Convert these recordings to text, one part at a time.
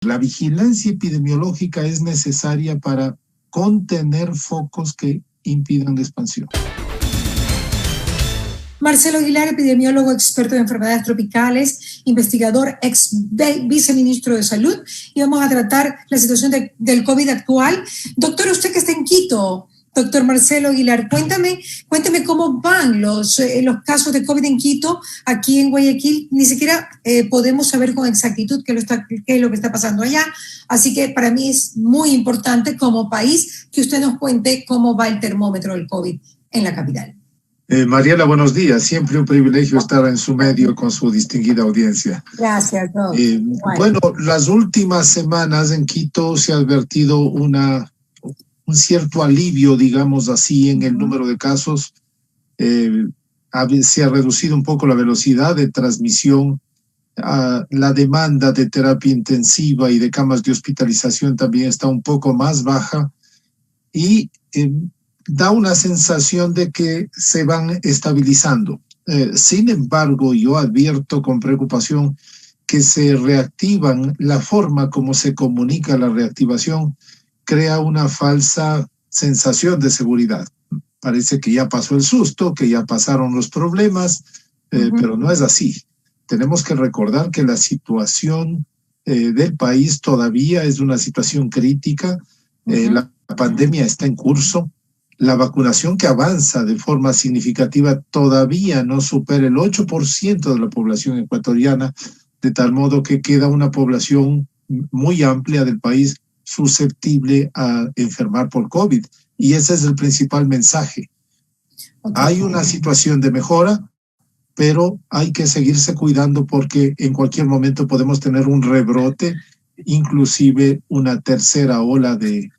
La vigilancia epidemiológica es necesaria para contener focos que impidan la expansión. Marcelo Aguilar, epidemiólogo experto en enfermedades tropicales, investigador, ex viceministro de Salud, y vamos a tratar la situación del COVID actual. Doctor, usted que está en Quito, doctor Marcelo Aguilar, cuéntame cómo van los casos de COVID en Quito. Aquí en Guayaquil ni siquiera podemos saber con exactitud qué es lo que está pasando allá. Así que para mí es muy importante como país que usted nos cuente cómo va el termómetro del COVID en la capital. Mariela, buenos días. Siempre un privilegio estar en su medio con su distinguida audiencia. Gracias, doctor. Bueno, las últimas semanas en Quito se ha advertido un cierto alivio, digamos así, en el número de casos. Se ha reducido un poco la velocidad de transmisión. La demanda de terapia intensiva y de camas de hospitalización también está un poco más baja y da una sensación de que se van estabilizando. Sin embargo, yo advierto con preocupación que se reactivan, la forma como se comunica la reactivación crea una falsa sensación de seguridad. Parece que ya pasó el susto, que ya pasaron los problemas, pero no es así. Tenemos que recordar que la situación del país todavía es una situación crítica. La pandemia está en curso. La vacunación que avanza de forma significativa todavía no supera el 8% de la población ecuatoriana, de tal modo que queda una población muy amplia del país susceptible a enfermar por COVID. Y ese es el principal mensaje. Hay una situación de mejora, pero hay que seguirse cuidando porque en cualquier momento podemos tener un rebrote, inclusive una tercera ola de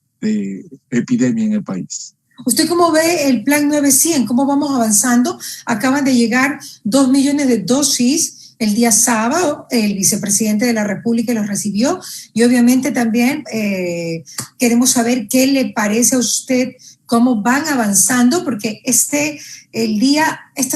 epidemia en el país. ¿Usted cómo ve el plan 900? ¿Cómo vamos avanzando? Acaban de llegar 2 millones de dosis el día sábado. El vicepresidente de la República los recibió. Y obviamente también queremos saber qué le parece a usted, cómo van avanzando, porque esta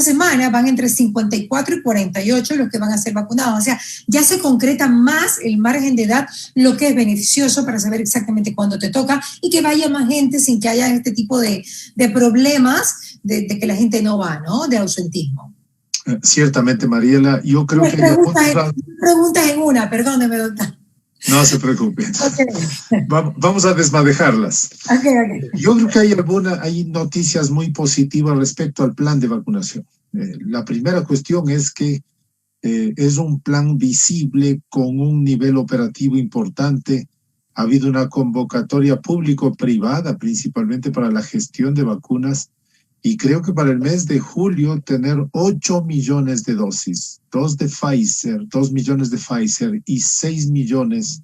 semana van entre 54 y 48 los que van a ser vacunados. O sea, ya se concreta más el margen de edad, lo que es beneficioso para saber exactamente cuándo te toca y que vaya más gente sin que haya este tipo de problemas de que la gente no va, ¿no? De ausentismo. Ciertamente, Mariela, yo creo que... Preguntas en una, perdóneme, doctor. No se preocupe. Okay. Vamos a desmadejarlas. Okay. Yo creo que hay noticias muy positivas respecto al plan de vacunación. La primera cuestión es que es un plan visible con un nivel operativo importante. Ha habido una convocatoria público-privada, principalmente para la gestión de vacunas, y creo que para el mes de julio tener 8 millones de dosis, 2 millones de Pfizer y 6 millones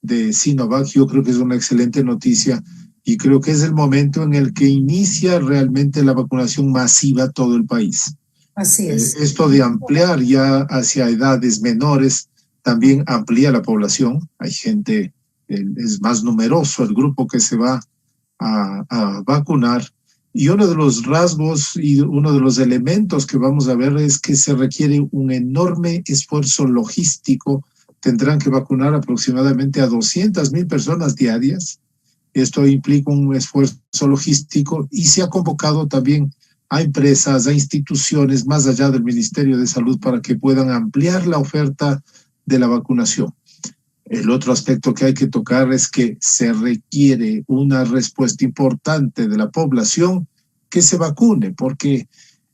de Sinovac, yo creo que es una excelente noticia y creo que es el momento en el que inicia realmente la vacunación masiva a todo el país. Así es. Esto de ampliar ya hacia edades menores también amplía la población. Hay gente, es más numeroso el grupo que se va a vacunar. Y uno de los rasgos y uno de los elementos que vamos a ver es que se requiere un enorme esfuerzo logístico. Tendrán que vacunar aproximadamente a 200,000 personas diarias. Esto implica un esfuerzo logístico y se ha convocado también a empresas, a instituciones más allá del Ministerio de Salud para que puedan ampliar la oferta de la vacunación. El otro aspecto que hay que tocar es que se requiere una respuesta importante de la población que se vacune, porque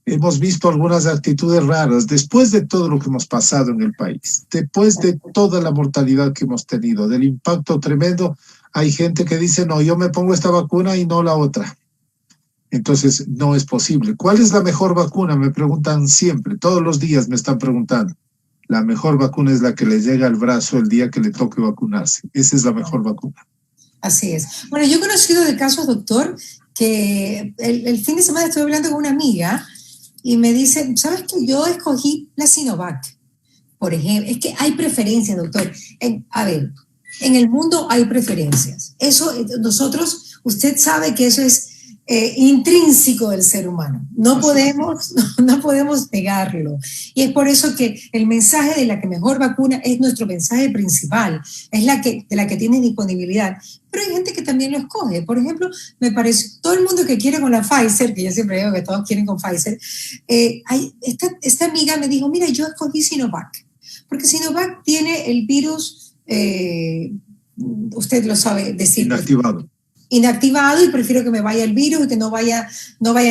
hemos visto algunas actitudes raras después de todo lo que hemos pasado en el país, después de toda la mortalidad que hemos tenido, del impacto tremendo. Hay gente que dice, no, yo me pongo esta vacuna y no la otra. Entonces, no es posible. ¿Cuál es la mejor vacuna? Me preguntan siempre, todos los días me están preguntando. La mejor vacuna es la que le llega al brazo el día que le toque vacunarse. Esa es la mejor vacuna. Así es. Bueno, yo he conocido de casos, doctor, que el fin de semana estuve hablando con una amiga y me dice, ¿sabes qué? Yo escogí la Sinovac, por ejemplo. Es que hay preferencias, doctor. A ver, en el mundo hay preferencias. Eso, nosotros, usted sabe que eso es intrínseco del ser humano. No podemos negarlo. Y es por eso que el mensaje de la que mejor vacuna es nuestro mensaje principal, es de la que tiene disponibilidad. Pero hay gente que también lo escoge. Por ejemplo, me parece, todo el mundo que quiere con la Pfizer, que yo siempre digo que todos quieren con Pfizer, esta amiga me dijo, mira, yo escogí Sinovac, porque Sinovac tiene el virus, usted lo sabe decir. Inactivado, y prefiero que me vaya el virus y que no vaya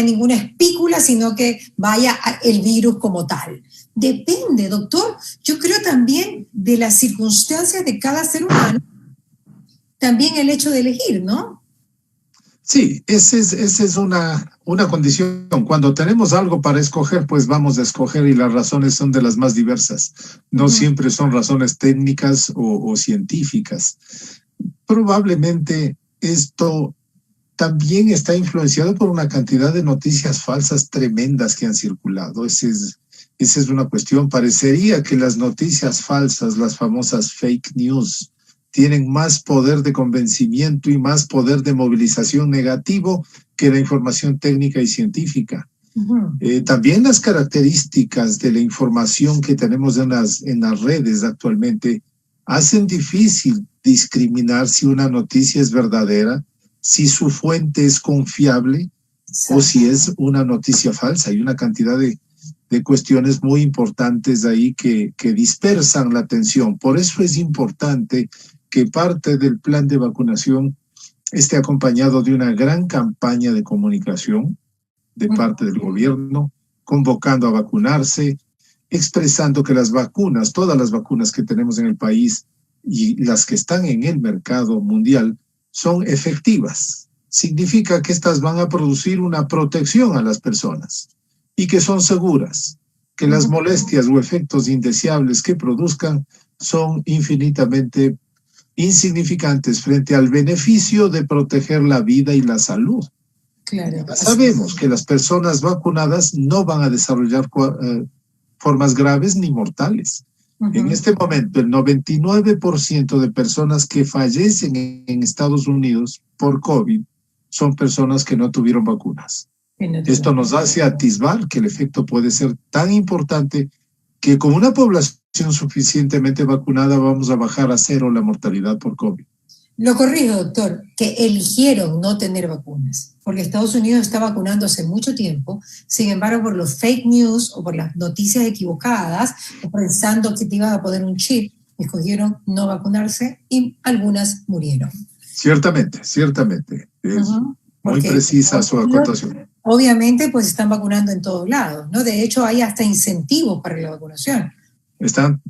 ninguna espícula, sino que vaya el virus como tal. Depende, doctor. Yo creo también de las circunstancias de cada ser humano, también el hecho de elegir, ¿no? Sí, esa es una condición. Cuando tenemos algo para escoger, pues vamos a escoger, y las razones son de las más diversas. No siempre son razones técnicas o científicas. Probablemente esto también está influenciado por una cantidad de noticias falsas tremendas que han circulado. Esa es una cuestión. Parecería que las noticias falsas, las famosas fake news, tienen más poder de convencimiento y más poder de movilización negativo que la información técnica y científica. También las características de la información que tenemos en las redes actualmente hacen difícil discriminar si una noticia es verdadera, si su fuente es confiable o si es una noticia falsa. Hay una cantidad de cuestiones muy importantes ahí que dispersan la atención. Por eso es importante que parte del plan de vacunación esté acompañado de una gran campaña de comunicación de parte del gobierno, convocando a vacunarse, expresando que las vacunas, todas las vacunas que tenemos en el país y las que están en el mercado mundial, son efectivas. Significa que estas van a producir una protección a las personas y que son seguras, que las molestias o efectos indeseables que produzcan son infinitamente insignificantes frente al beneficio de proteger la vida y la salud. Claro. Sabemos que las personas vacunadas no van a desarrollar formas graves ni mortales. En este momento, el 99% de personas que fallecen en Estados Unidos por COVID son personas que no tuvieron vacunas. Esto nos hace atisbar que el efecto puede ser tan importante que con una población suficientemente vacunada vamos a bajar a cero la mortalidad por COVID. Lo corrijo, doctor, que eligieron no tener vacunas, porque Estados Unidos está vacunando hace mucho tiempo. Sin embargo, por los fake news o por las noticias equivocadas, pensando que te iban a poner un chip, escogieron no vacunarse y algunas murieron. Ciertamente. Es muy precisa su acotación. Obviamente, pues están vacunando en todos lados, ¿no? De hecho, hay hasta incentivos para la vacunación. Están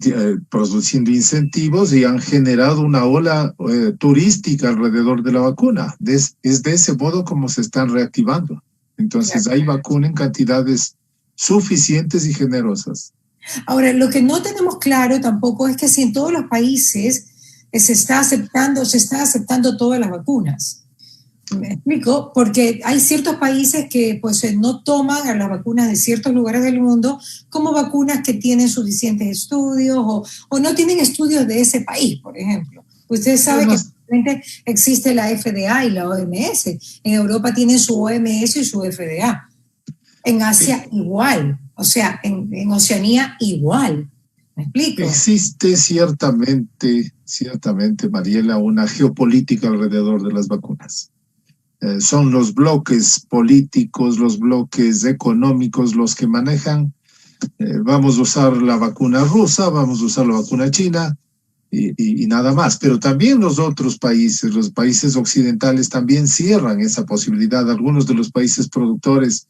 produciendo incentivos y han generado una ola turística alrededor de la vacuna. Es de ese modo como se están reactivando. Entonces hay vacuna en cantidades suficientes y generosas. Ahora, lo que no tenemos claro tampoco es que si en todos los países se está aceptando todas las vacunas. ¿Me explico? Porque hay ciertos países que pues no toman a las vacunas de ciertos lugares del mundo como vacunas que tienen suficientes estudios o no tienen estudios de ese país, por ejemplo. Usted sabe que existe la FDA y la OMS. En Europa tienen su OMS y su FDA. En Asia igual. O sea, en Oceanía igual. ¿Me explico? Existe ciertamente, Mariela, una geopolítica alrededor de las vacunas. Son los bloques políticos, los bloques económicos los que manejan. Vamos a usar la vacuna rusa, vamos a usar la vacuna china y nada más. Pero también los otros países, los países occidentales también cierran esa posibilidad. Algunos de los países productores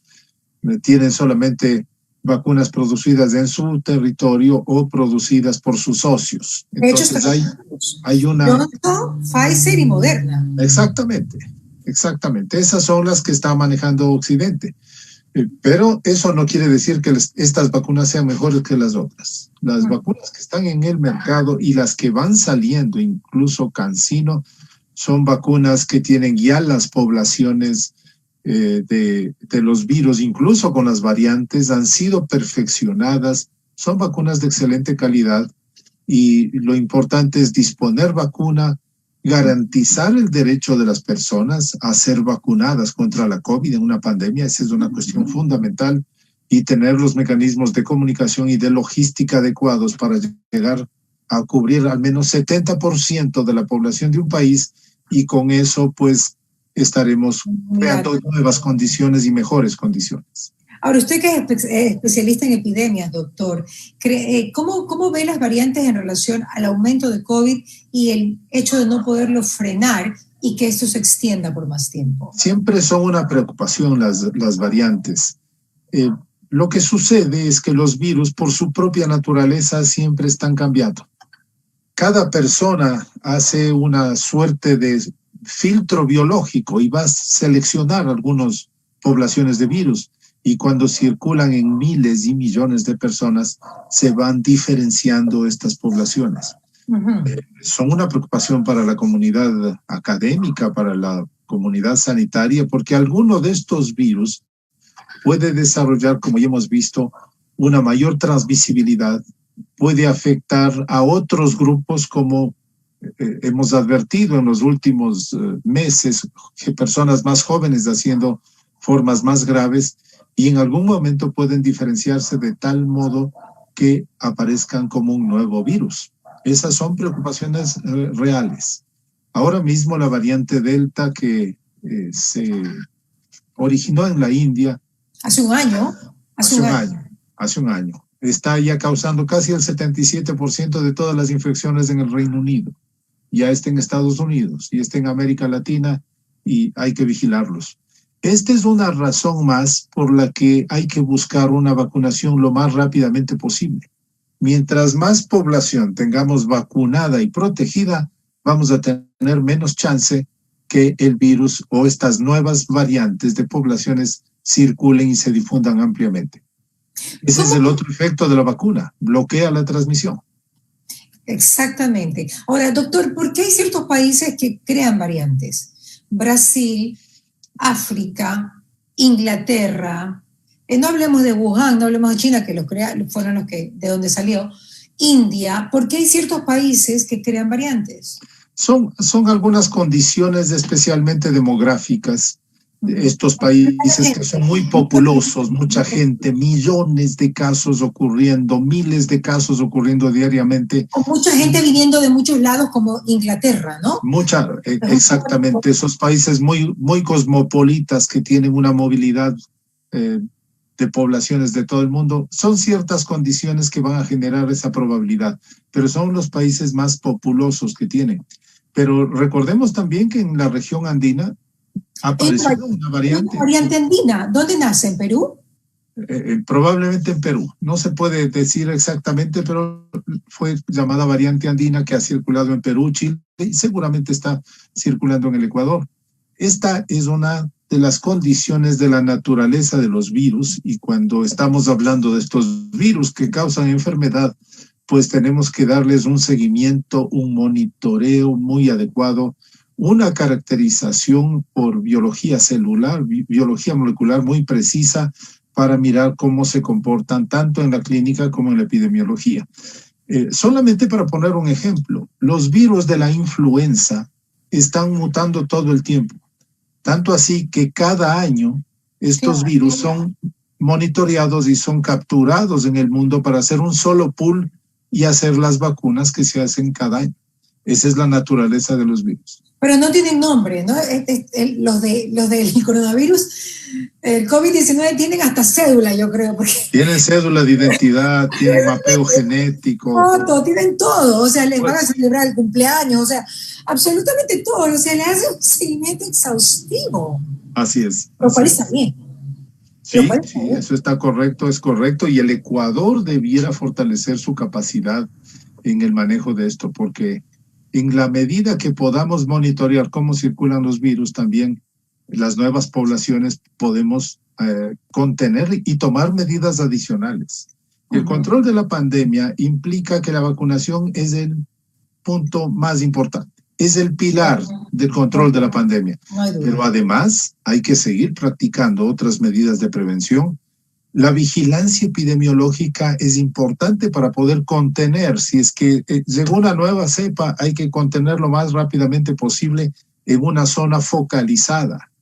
tienen solamente vacunas producidas en su territorio o producidas por sus socios. Entonces hay una... Johnson, Pfizer y Moderna. Exactamente, esas son las que está manejando Occidente. Pero eso no quiere decir que estas vacunas sean mejores que las otras. Las vacunas que están en el mercado y las que van saliendo, incluso CanSino, son vacunas que tienen ya las poblaciones de los virus, incluso con las variantes, han sido perfeccionadas. Son vacunas de excelente calidad y lo importante es disponer vacuna garantizar el derecho de las personas a ser vacunadas contra la COVID en una pandemia. Esa es una cuestión fundamental, y tener los mecanismos de comunicación y de logística adecuados para llegar a cubrir al menos 70% de la población de un país, y con eso pues estaremos creando nuevas condiciones y mejores condiciones. Ahora, usted que es especialista en epidemias, doctor, ¿cómo ve las variantes en relación al aumento de COVID y el hecho de no poderlo frenar y que esto se extienda por más tiempo? Siempre son una preocupación las variantes. Lo que sucede es que los virus, por su propia naturaleza, siempre están cambiando. Cada persona hace una suerte de filtro biológico y va a seleccionar algunas poblaciones de virus. Y cuando circulan en miles y millones de personas, se van diferenciando estas poblaciones. Son una preocupación para la comunidad académica, para la comunidad sanitaria, porque alguno de estos virus puede desarrollar, como ya hemos visto, una mayor transmisibilidad, puede afectar a otros grupos, como hemos advertido en los últimos meses, que personas más jóvenes haciendo formas más graves, y en algún momento pueden diferenciarse de tal modo que aparezcan como un nuevo virus. Esas son preocupaciones reales. Ahora mismo la variante Delta, que se originó en la India, hace un año, está ya causando casi el 77% de todas las infecciones en el Reino Unido. Ya está en Estados Unidos y está en América Latina, y hay que vigilarlos. Esta es una razón más por la que hay que buscar una vacunación lo más rápidamente posible. Mientras más población tengamos vacunada y protegida, vamos a tener menos chance que el virus o estas nuevas variantes de poblaciones circulen y se difundan ampliamente. Ese es el otro efecto de la vacuna, bloquea la transmisión. Exactamente. Ahora, doctor, ¿por qué hay ciertos países que crean variantes? Brasil, África, Inglaterra, no hablemos de Wuhan, no hablemos de China, que fueron los que, de donde salió, India. ¿Por qué hay ciertos países que crean variantes? Son algunas condiciones especialmente demográficas. Estos países que son muy populosos, mucha gente, millones de casos ocurriendo, miles de casos ocurriendo diariamente. Con mucha gente viniendo de muchos lados, como Inglaterra, ¿no? Exactamente, esos países muy cosmopolitas que tienen una movilidad de poblaciones de todo el mundo. Son ciertas condiciones que van a generar esa probabilidad, pero son los países más populosos que tienen. Pero recordemos también que en la región andina apareció una variante. ¿Una variante andina? ¿Dónde nace? ¿En Perú? Probablemente en Perú. No se puede decir exactamente, pero fue llamada variante andina, que ha circulado en Perú, Chile, y seguramente está circulando en el Ecuador. Esta es una de las condiciones de la naturaleza de los virus, y cuando estamos hablando de estos virus que causan enfermedad, pues tenemos que darles un seguimiento, un monitoreo muy adecuado, una caracterización por biología celular, biología molecular muy precisa, para mirar cómo se comportan tanto en la clínica como en la epidemiología. Solamente para poner un ejemplo, los virus de la influenza están mutando todo el tiempo, tanto así que cada año estos virus son monitoreados y son capturados en el mundo para hacer un solo pool y hacer las vacunas que se hacen cada año. Esa es la naturaleza de los virus. Pero no tienen nombre, ¿no? Los del coronavirus, el COVID-19 tienen hasta cédula, yo creo. Tienen cédula de identidad, tienen mapeo genético. Foto, tienen todo, o sea, les van a celebrar el cumpleaños, o sea, absolutamente todo, o sea, le hace un seguimiento exhaustivo. Así es. Lo cual está bien. Sí, eso está correcto, es correcto, y el Ecuador debiera fortalecer su capacidad en el manejo de esto, porque en la medida que podamos monitorear cómo circulan los virus, también las nuevas poblaciones podemos contener y tomar medidas adicionales. El control de la pandemia implica que la vacunación es el punto más importante, es el pilar del control de la pandemia. Pero además hay que seguir practicando otras medidas de prevención, La vigilancia epidemiológica es importante para poder contener. Si es que llegó una nueva cepa, hay que contener lo más rápidamente posible en una zona focalizada.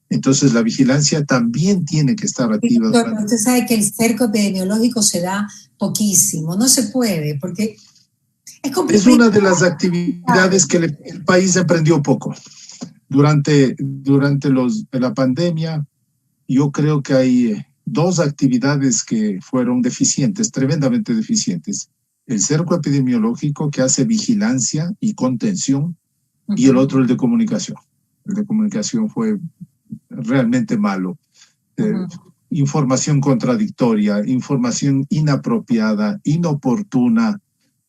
Entonces la vigilancia también tiene que estar activa. Doctor, usted sabe que el cerco epidemiológico se da poquísimo, no se puede, porque es complicado. Es una de las actividades que el país aprendió poco. Durante la pandemia, yo creo que hay dos actividades que fueron deficientes, tremendamente deficientes. El cerco epidemiológico, que hace vigilancia y contención, y el otro, el de comunicación. El de comunicación fue realmente malo. Información contradictoria, información inapropiada, inoportuna.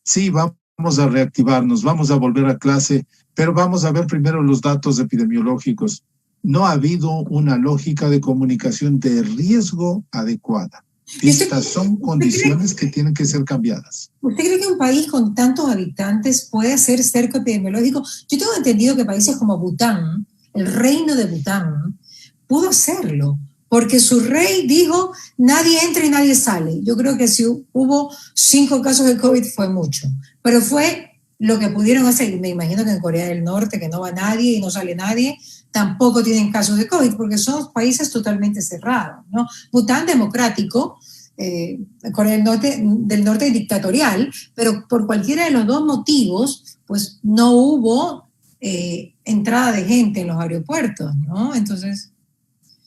Sí, vamos a reactivarnos, vamos a volver a clase, pero vamos a ver primero los datos epidemiológicos. No ha habido una lógica de comunicación de riesgo adecuada. Estas son condiciones que tienen que ser cambiadas. ¿Usted cree que un país con tantos habitantes puede hacer cerco epidemiológico? Yo tengo entendido que países como Bután, el reino de Bután, pudo hacerlo, porque su rey dijo, nadie entra y nadie sale. Yo creo que si hubo 5 casos de COVID fue mucho, pero fue lo que pudieron hacer. Me imagino que en Corea del Norte, que no va nadie y no sale nadie, tampoco tienen casos de COVID, porque son países totalmente cerrados, ¿no? Bután democrático, Corea del Norte dictatorial, pero por cualquiera de los dos motivos, pues no hubo entrada de gente en los aeropuertos, ¿no? Entonces...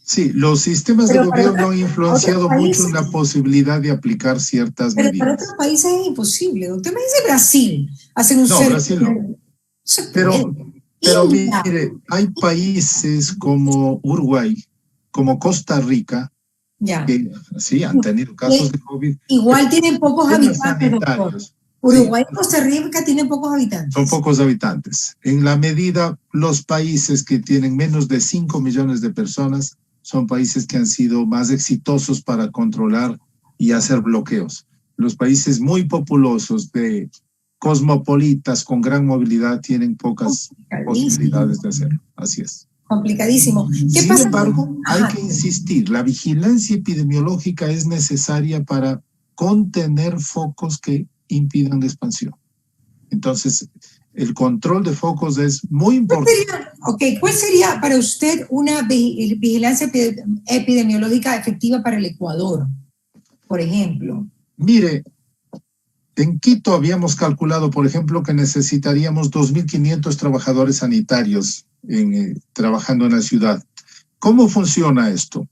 Sí, los sistemas de gobierno han influenciado mucho en la posibilidad de aplicar ciertas medidas. Pero para otros países es imposible. Usted me dice Brasil, hacen un cerco. No, Brasil no. Pero mire, hay países como Uruguay, como Costa Rica, que sí han tenido casos de COVID. Igual tienen pocos habitantes, doctor. Uruguay y Costa Rica tienen pocos habitantes. Son pocos habitantes. En la medida, los países que tienen menos de 5 millones de personas son países que han sido más exitosos para controlar y hacer bloqueos. Los países muy populosos, de cosmopolitas, con gran movilidad, tienen pocas posibilidades de hacerlo. Así es. Complicadísimo. Sin embargo, hay que insistir, la vigilancia epidemiológica es necesaria para contener focos que impidan la expansión. Entonces, el control de focos es muy importante. ¿Cuál sería para usted una vigilancia epidemiológica efectiva para el Ecuador, por ejemplo? Mire, en Quito habíamos calculado, por ejemplo, que necesitaríamos 2.500 trabajadores sanitarios trabajando en la ciudad. ¿Cómo funciona esto?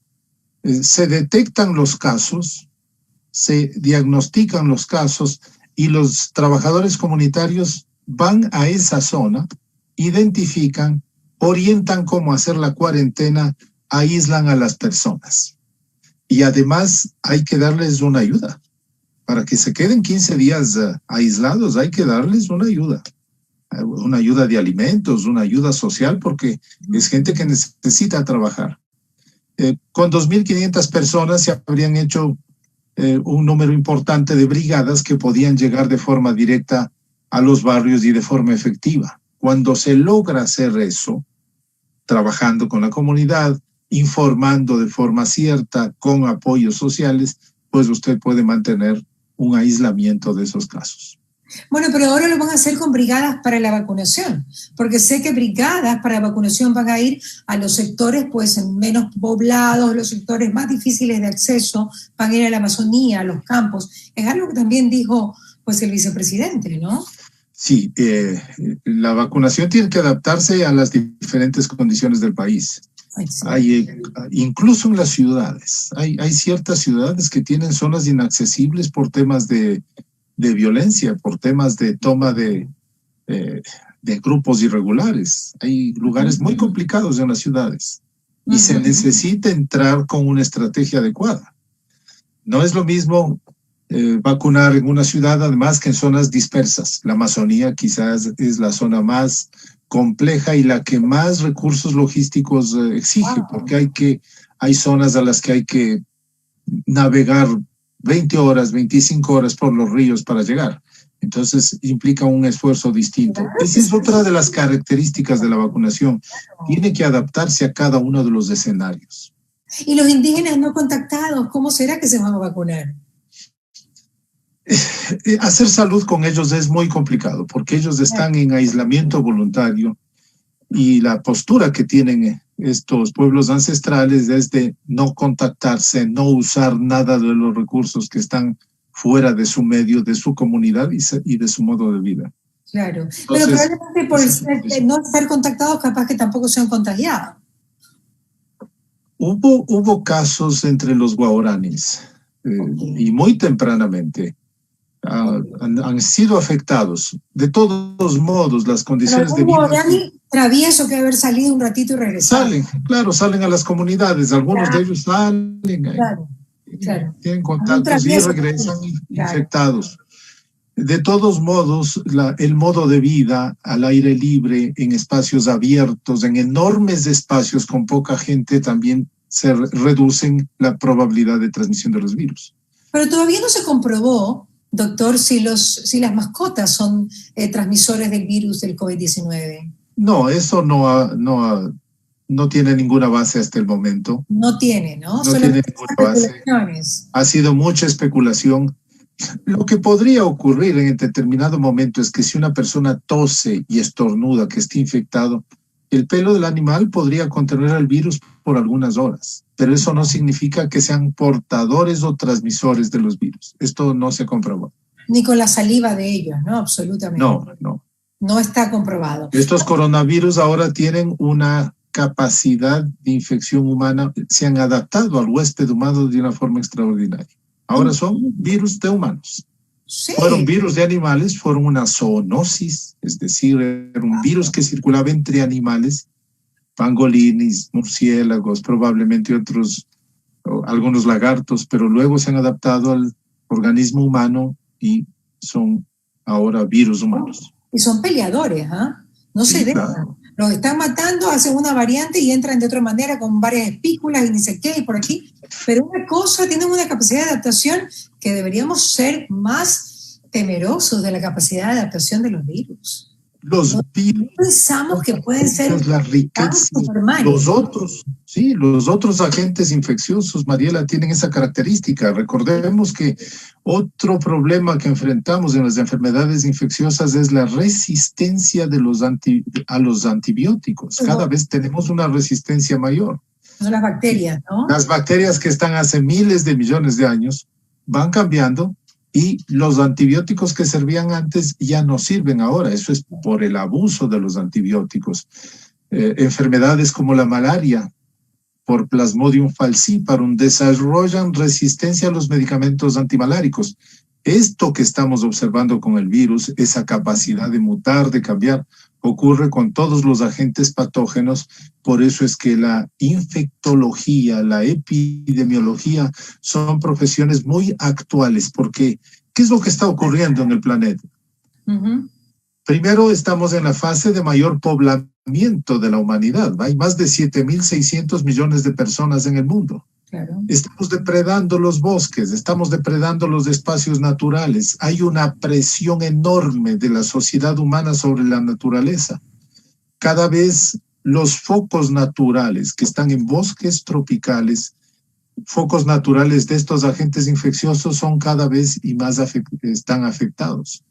Se detectan los casos, se diagnostican los casos y los trabajadores comunitarios van a esa zona, identifican, orientan cómo hacer la cuarentena, aíslan a las personas. Y además hay que darles una ayuda. Para que se queden 15 días aislados, hay que darles una ayuda de alimentos, una ayuda social, porque es gente que necesita trabajar. Con 2.500 personas se habrían hecho un número importante de brigadas que podían llegar de forma directa a los barrios y de forma efectiva. Cuando se logra hacer eso, trabajando con la comunidad, informando de forma cierta, con apoyos sociales, pues usted puede mantener un aislamiento de esos casos. Bueno, pero ahora lo van a hacer con brigadas para la vacunación, porque sé que brigadas para vacunación van a ir a los sectores pues menos poblados, los sectores más difíciles de acceso, van a ir a la Amazonía, a los campos. Es algo que también dijo pues el vicepresidente, ¿no? Sí, la vacunación tiene que adaptarse a las diferentes condiciones del país. Hay, incluso en las ciudades, hay ciertas ciudades que tienen zonas inaccesibles por temas de violencia, por temas de toma de grupos irregulares. Hay lugares muy complicados en las ciudades y se necesita entrar con una estrategia adecuada. No es lo mismo vacunar en una ciudad, además, que en zonas dispersas. La Amazonía quizás es la zona más compleja y la que más recursos logísticos exige, porque hay zonas a las que hay que navegar 20 horas, 25 horas por los ríos para llegar. Entonces implica un esfuerzo distinto. Esa es otra de las características de la vacunación. Tiene que adaptarse a cada uno de los escenarios. ¿Y los indígenas no contactados, cómo será que se van a vacunar? Hacer salud con ellos es muy complicado porque ellos están en aislamiento voluntario y la postura que tienen estos pueblos ancestrales es de no contactarse, no usar nada de los recursos que están fuera de su medio, de su comunidad y de su modo de vida. Claro, entonces, pero probablemente por no estar contactados capaz que tampoco se han contagiado. Hubo casos entre los guaraníes y muy tempranamente han sido afectados. De todos modos, las condiciones de vida... travieso que haber salido un ratito y regresado. Salen a las comunidades, algunos de ellos salen, tienen contactos y regresan infectados. De todos modos, el modo de vida al aire libre, en espacios abiertos, en enormes espacios con poca gente, también se reducen la probabilidad de transmisión de los virus. Pero todavía no se comprobó, doctor, si las mascotas son transmisores del virus del COVID-19. No, eso no tiene ninguna base hasta el momento. No tiene, ¿no? No tiene ninguna base. Ha sido mucha especulación. Lo que podría ocurrir en determinado momento es que si una persona tose y estornuda que esté infectado, el pelo del animal podría contener el virus por algunas horas, pero eso no significa que sean portadores o transmisores de los virus. Esto no se comprobó. Ni con la saliva de ellos, ¿no? Absolutamente. No. No está comprobado. Estos coronavirus ahora tienen una capacidad de infección humana, se han adaptado al huésped humano de una forma extraordinaria. Ahora son virus de humanos. Sí. Fueron virus de animales, fueron una zoonosis, es decir, era un virus que circulaba entre animales, pangolines, murciélagos, probablemente algunos lagartos, pero luego se han adaptado al organismo humano y son ahora virus humanos. Y son peleadores, ¿ah? No se dejan. Claro. Los están matando, hacen una variante y entran de otra manera con varias espículas y ni sé qué, y por aquí. Pero una cosa, tienen una capacidad de adaptación que deberíamos ser más temerosos de la capacidad de adaptación de los virus. Los virus pensamos que pueden ser la riqueza. Los otros agentes infecciosos, Mariela, tienen esa característica. Recordemos que otro problema que enfrentamos en las enfermedades infecciosas es la resistencia a los antibióticos. Cada vez tenemos una resistencia mayor. Son las bacterias, ¿no? Las bacterias que están hace miles de millones de años van cambiando. Y los antibióticos que servían antes ya no sirven ahora. Eso es por el abuso de los antibióticos. Enfermedades como la malaria, por Plasmodium falciparum, desarrollan resistencia a los medicamentos antimaláricos. Esto que estamos observando con el virus, esa capacidad de mutar, de cambiar, ocurre con todos los agentes patógenos. Por eso es que la infectología, la epidemiología son profesiones muy actuales, porque ¿qué es lo que está ocurriendo en el planeta? Primero, estamos en la fase de mayor poblamiento de la humanidad. Hay más de 7.600 millones de personas en el mundo. Claro. Estamos depredando los bosques, estamos depredando los espacios naturales. Hay una presión enorme de la sociedad humana sobre la naturaleza. Cada vez los focos naturales que están en bosques tropicales, focos naturales de estos agentes infecciosos son cada vez y más están afectados.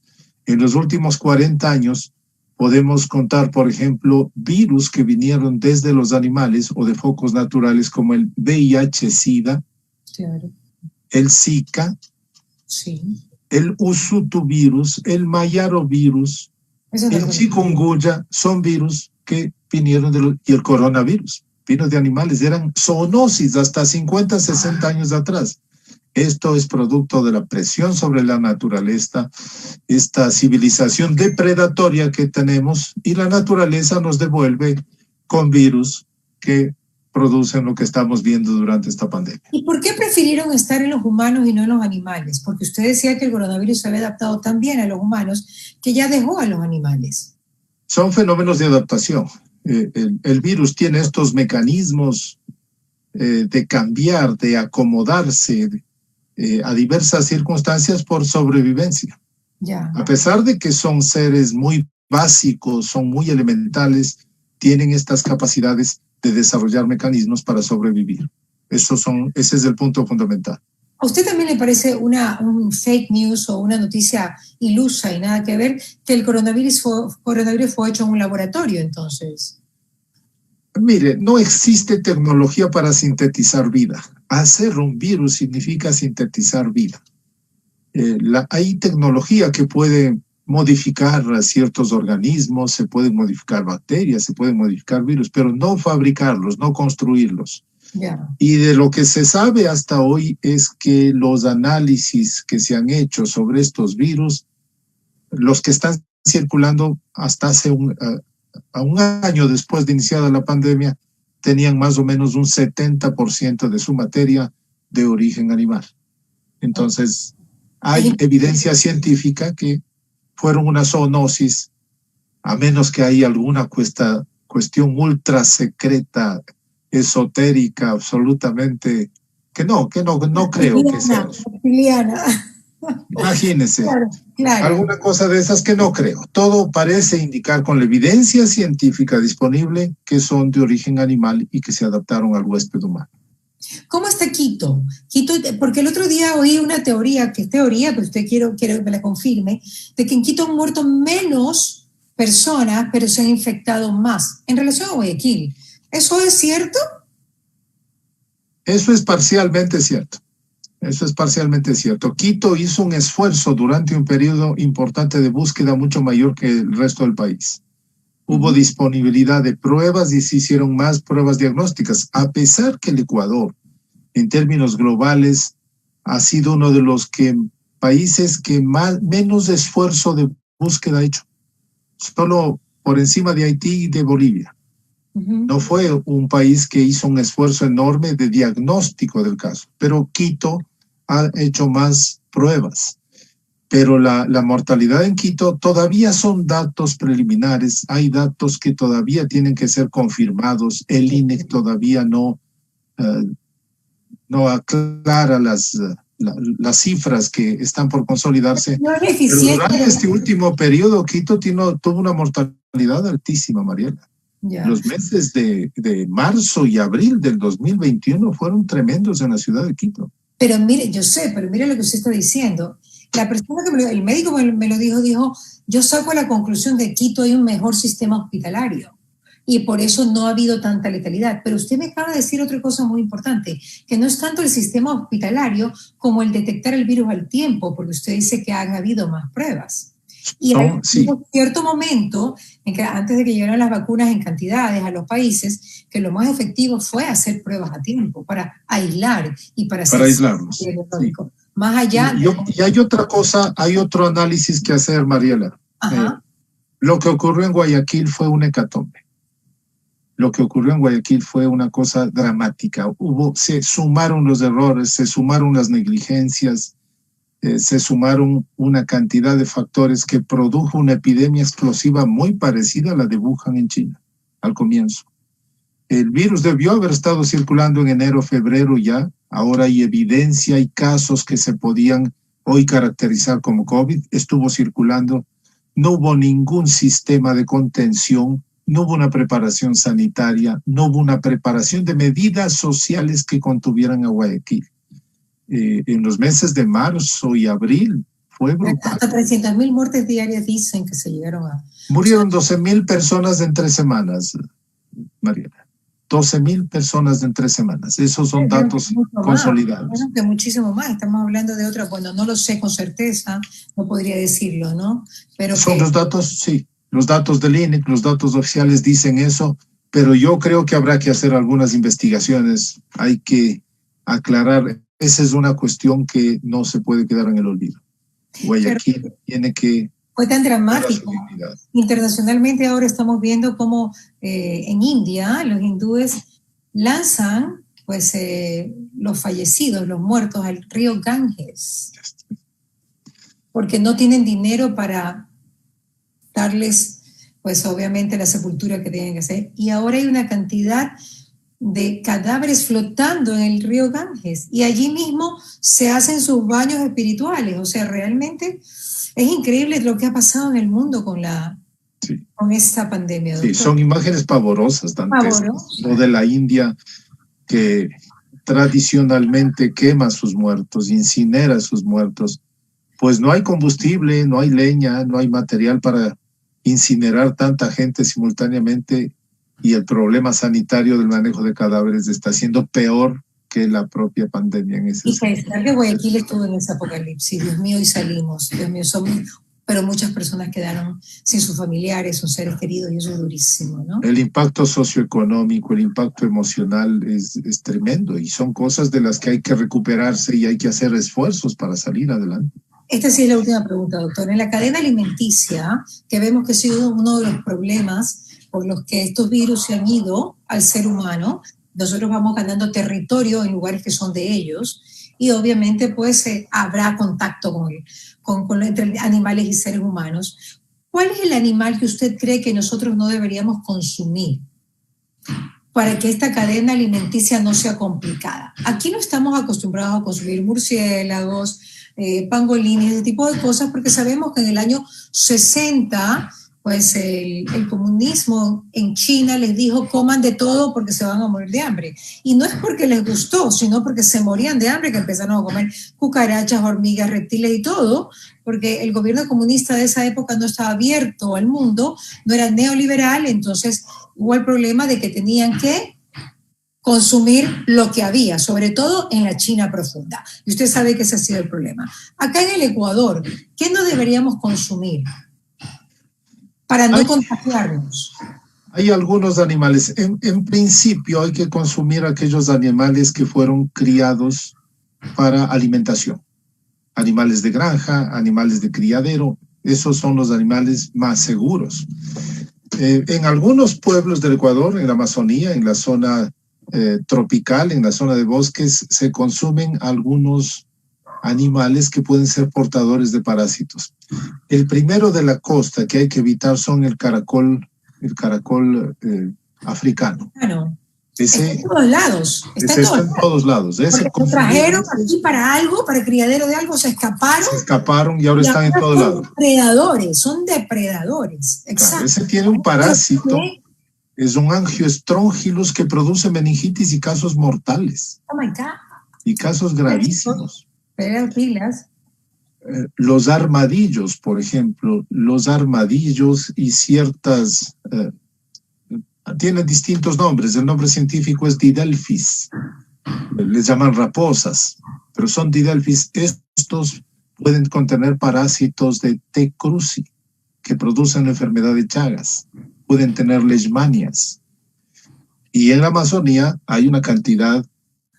En los últimos 40 años podemos contar, por ejemplo, virus que vinieron desde los animales o de focos naturales como el VIH-Sida, claro, el Zika, sí, el Usutuvirus, el Mayarovirus, el Chikungunya, son virus que vinieron y el coronavirus, vino de animales, eran zoonosis hasta 50, 60 años atrás. Esto es producto de la presión sobre la naturaleza, esta civilización depredatoria que tenemos, y la naturaleza nos devuelve con virus que producen lo que estamos viendo durante esta pandemia. ¿Y por qué prefirieron estar en los humanos y no en los animales? Porque usted decía que el coronavirus se había adaptado tan bien a los humanos que ya dejó a los animales. Son fenómenos de adaptación. El virus tiene estos mecanismos de cambiar, de acomodarse, a diversas circunstancias por sobrevivencia. Ya. A pesar de que son seres muy básicos, son muy elementales, tienen estas capacidades de desarrollar mecanismos para sobrevivir. Ese es el punto fundamental. ¿A usted también le parece un fake news o una noticia ilusa y nada que ver que el coronavirus fue hecho en un laboratorio entonces? Mire, no existe tecnología para sintetizar vida. Hacer un virus significa sintetizar vida. Hay tecnología que puede modificar a ciertos organismos, se pueden modificar bacterias, se pueden modificar virus, pero no fabricarlos, no construirlos. Yeah. Y de lo que se sabe hasta hoy es que los análisis que se han hecho sobre estos virus, los que están circulando hasta hace un año después de iniciada la pandemia, tenían más o menos un 70% de su materia de origen animal. Entonces, hay evidencia científica que fueron una zoonosis, a menos que haya alguna cuestión ultra secreta, esotérica, absolutamente, que no creo que sea eso. Imagínese, claro. Alguna cosa de esas que no creo. Todo parece indicar con la evidencia científica disponible que son de origen animal y que se adaptaron al huésped humano. ¿Cómo está Quito? Porque el otro día oí una teoría, que es teoría, pero usted quiero que me la confirme, de que en Quito han muerto menos personas, pero se han infectado más, en relación a Guayaquil. ¿Eso es cierto? Eso es parcialmente cierto. Quito hizo un esfuerzo durante un periodo importante de búsqueda mucho mayor que el resto del país. Hubo disponibilidad de pruebas y se hicieron más pruebas diagnósticas, a pesar que el Ecuador, en términos globales, ha sido uno de los países que menos esfuerzo de búsqueda ha hecho. Solo por encima de Haití y de Bolivia. No fue un país que hizo un esfuerzo enorme de diagnóstico del caso, pero Quito ha hecho más pruebas. Pero la mortalidad en Quito todavía son datos preliminares, hay datos que todavía tienen que ser confirmados, el INEC todavía no aclara las cifras que están por consolidarse. No es pero durante este último periodo, Quito tuvo una mortalidad altísima, Mariela. Yeah. Los meses de marzo y abril del 2021 fueron tremendos en la ciudad de Quito. Pero mire, yo sé, pero mire lo que usted está diciendo. La persona el médico me lo dijo, yo saco la conclusión que en Quito hay un mejor sistema hospitalario y por eso no ha habido tanta letalidad. Pero usted me acaba de decir otra cosa muy importante, que no es tanto el sistema hospitalario como el detectar el virus al tiempo, porque usted dice que han habido más pruebas. Y hay un cierto momento en que antes de que llegaran las vacunas en cantidades a los países, que lo más efectivo fue hacer pruebas a tiempo para aislar y para aislarlos. Sí. Más allá. Y hay otra cosa, hay otro análisis que hacer, Mariela. Lo que ocurrió en Guayaquil fue un hecatombe. Lo que ocurrió en Guayaquil fue una cosa dramática. Se sumaron los errores, se sumaron las negligencias, se sumaron una cantidad de factores que produjo una epidemia explosiva muy parecida a la de Wuhan en China, al comienzo. El virus debió haber estado circulando en enero, febrero ya. Ahora hay evidencia, hay casos que se podían hoy caracterizar como COVID. Estuvo circulando. No hubo ningún sistema de contención, no hubo una preparación sanitaria, no hubo una preparación de medidas sociales que contuvieran a Guayaquil. En los meses de marzo y abril fue brutal. Hasta 300.000 muertes diarias dicen que se llegaron a... Murieron 12.000 personas en 3 semanas, Mariela. 12.000 personas en 3 semanas. Esos son datos consolidados. Más, que muchísimo más. Estamos hablando de otra, bueno, no lo sé con certeza, no podría decirlo, ¿no? Pero son los datos, sí. Los datos del INEC, los datos oficiales dicen eso, pero yo creo que habrá que hacer algunas investigaciones. Hay que aclarar. Esa es una cuestión que no se puede quedar en el olvido. Guayaquil tiene que... Fue tan dramático. Internacionalmente ahora estamos viendo cómo en India los hindúes lanzan pues los fallecidos, los muertos al río Ganges, porque no tienen dinero para darles pues obviamente la sepultura que tienen que hacer. Y ahora hay una cantidad de cadáveres flotando en el río Ganges y allí mismo se hacen sus baños espirituales. O sea, realmente es increíble lo que ha pasado en el mundo con esta pandemia. Sí, son imágenes pavorosas, dantescas. Lo de la India, que tradicionalmente quema sus muertos, incinera sus muertos, pues no hay combustible, no hay leña, no hay material para incinerar tanta gente simultáneamente, y el problema sanitario del manejo de cadáveres está siendo peor que la propia pandemia en ese sentido. Y pensar que Guayaquil estuvo en ese apocalipsis, Dios mío, y salimos, Dios mío, pero muchas personas quedaron sin sus familiares, sus seres queridos, y eso es durísimo, ¿no? El impacto socioeconómico, el impacto emocional es tremendo, y son cosas de las que hay que recuperarse y hay que hacer esfuerzos para salir adelante. Esta sí es la última pregunta, doctor. En la cadena alimenticia, que vemos que ha sido uno de los problemas por los que estos virus se han ido al ser humano, nosotros vamos ganando territorio en lugares que son de ellos, y obviamente pues habrá contacto entre animales y seres humanos. ¿Cuál es el animal que usted cree que nosotros no deberíamos consumir para que esta cadena alimenticia no sea complicada? Aquí no estamos acostumbrados a consumir murciélagos, pangolines, ese tipo de cosas, porque sabemos que en el año 60, pues el comunismo en China les dijo coman de todo porque se van a morir de hambre. Y no es porque les gustó, sino porque se morían de hambre que empezaron a comer cucarachas, hormigas, reptiles y todo, porque el gobierno comunista de esa época no estaba abierto al mundo, no era neoliberal, entonces hubo el problema de que tenían que consumir lo que había, sobre todo en la China profunda. Y usted sabe que ese ha sido el problema. Acá en el Ecuador, ¿qué no deberíamos consumir para no contagiarnos? Hay algunos animales. En principio hay que consumir aquellos animales que fueron criados para alimentación. Animales de granja, animales de criadero. Esos son los animales más seguros. En algunos pueblos del Ecuador, en la Amazonía, en la zona tropical, en la zona de bosques, se consumen algunos animales que pueden ser portadores de parásitos. El primero de la costa que hay que evitar son el caracol africano. Claro. Está en todos lados. Está en todos lados. Ese lo trajeron aquí para algo, para el criadero de algo, se escaparon y ahora están en todos lados. Son depredadores. Exacto. Claro, ese tiene un parásito. Es un Angiostrongylus que produce meningitis y casos mortales. Oh my God. Y casos gravísimos. Pero pilas. Los armadillos, por ejemplo, los armadillos y ciertas... tienen distintos nombres. El nombre científico es Didelphis. Les llaman raposas, pero son Didelphis. Estos pueden contener parásitos de T. cruzi, que producen la enfermedad de Chagas. Pueden tener leishmanias. Y en la Amazonía hay una cantidad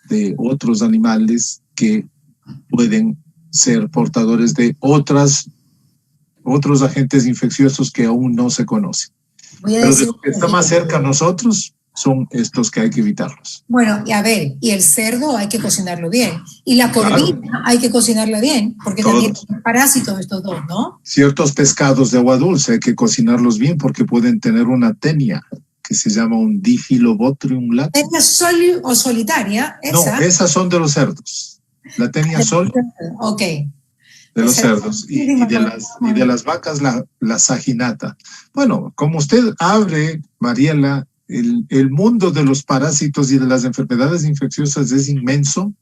de otros animales que pueden ser portadores de otros agentes infecciosos que aún no se conocen. Pero de lo que está más cerca a nosotros son estos que hay que evitarlos. Bueno, y a ver, y el cerdo hay que cocinarlo bien. Y la corvina hay que cocinarla bien, porque también tienen parásitos estos dos, ¿no? Ciertos pescados de agua dulce hay que cocinarlos bien porque pueden tener una tenia que se llama un Diphyllobotrium latus. ¿Tenia o solitaria? No, esas son de los cerdos. La tenia sol. Ok. De los cerdos y de las vacas la saginata. Bueno, como usted abre, Mariela, el mundo de los parásitos y de las enfermedades infecciosas es inmenso,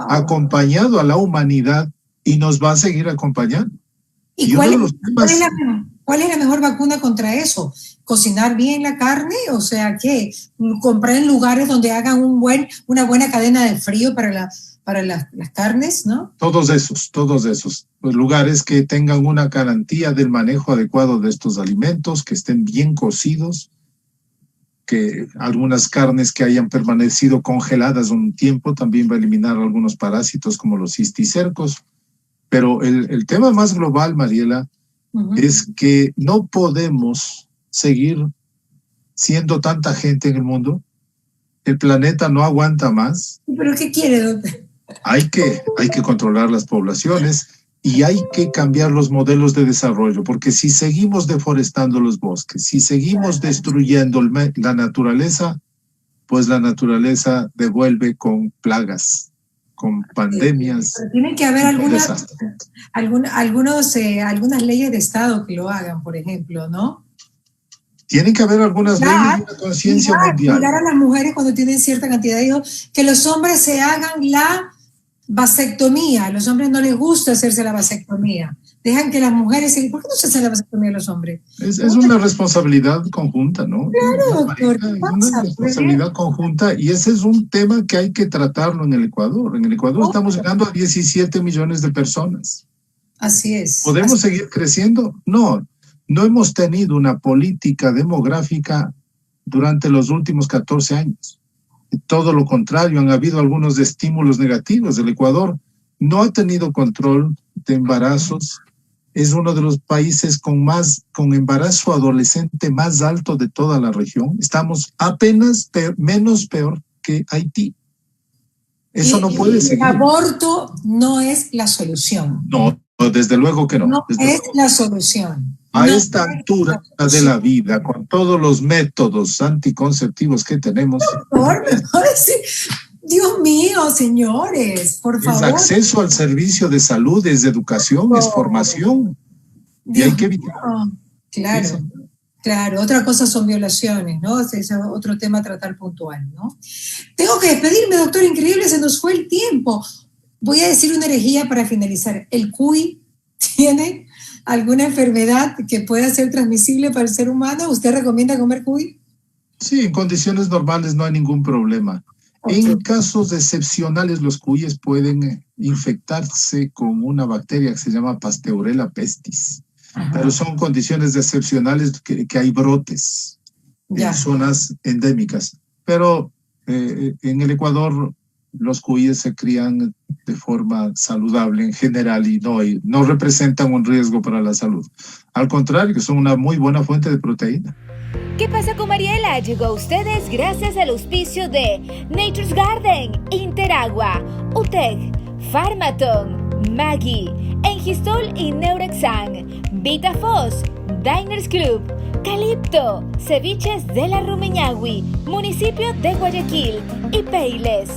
ha acompañado a la humanidad y nos va a seguir acompañando. ¿Y cuál es la mejor vacuna contra eso? ¿Cocinar bien la carne? O sea, ¿qué? ¿Comprar en lugares donde hagan una buena cadena de frío para las carnes, ¿no? Todos esos lugares que tengan una garantía del manejo adecuado de estos alimentos, que estén bien cocidos, que algunas carnes que hayan permanecido congeladas un tiempo también va a eliminar algunos parásitos como los cisticercos. Pero el tema más global, Mariela, es que no podemos seguir siendo tanta gente en el mundo. El planeta no aguanta más. ¿Pero qué quiere, doctor? Hay que controlar las poblaciones y hay que cambiar los modelos de desarrollo, porque si seguimos deforestando los bosques, si seguimos destruyendo la naturaleza, pues la naturaleza devuelve con plagas, con pandemias. Pero tienen que haber algunas leyes de Estado que lo hagan, por ejemplo, ¿no? Tiene que haber algunas leyes y una conciencia mundial. Cuidar a las mujeres cuando tienen cierta cantidad de hijos, que los hombres se hagan la vasectomía. A los hombres no les gusta hacerse la vasectomía. Dejan que las mujeres... ¿Por qué no se hace la vasectomía a los hombres? Es una responsabilidad conjunta, ¿no? Claro, doctor. Es una responsabilidad conjunta y ese es un tema que hay que tratarlo en el Ecuador. En el Ecuador estamos llegando a 17 millones de personas. Así es. ¿Podemos seguir creciendo? No. No hemos tenido una política demográfica durante los últimos 14 años. Todo lo contrario, han habido algunos estímulos negativos. El Ecuador no ha tenido control de embarazos. Es uno de los países con embarazo adolescente más alto de toda la región. Estamos apenas menos peor que Haití. Eso no puede seguir. El aborto no es la solución. No, desde luego que no. No es la solución. A esta altura de la vida, con todos los métodos anticonceptivos que tenemos. Por favor, Dios mío, señores, por favor. Es acceso al servicio de salud, es educación, es formación. Y hay que evitar. Claro, sí. Claro. Otra cosa son violaciones, ¿no? Ese es otro tema a tratar puntual, ¿no? Tengo que despedirme, doctor, increíble, se nos fue el tiempo. Voy a decir una herejía para finalizar. ¿El cuy tiene alguna enfermedad que pueda ser transmisible para el ser humano? ¿Usted recomienda comer cuy? Sí, en condiciones normales no hay ningún problema. Okay. En casos excepcionales, los cuyes pueden infectarse con una bacteria que se llama Pasteurella pestis. Ajá. Pero son condiciones excepcionales que hay brotes en zonas endémicas. Pero en el Ecuador los cuyes se crían de forma saludable en general y no representan un riesgo para la salud. Al contrario, son una muy buena fuente de proteína. ¿Qué pasa con Mariela? Llegó a ustedes gracias al auspicio de Nature's Garden, Interagua, UTEC, Pharmaton, Maggi, Engistol y Neurexan, VitaFoss, Diners Club, Calipto, Ceviches de la Rumiñahui, Municipio de Guayaquil y Payless.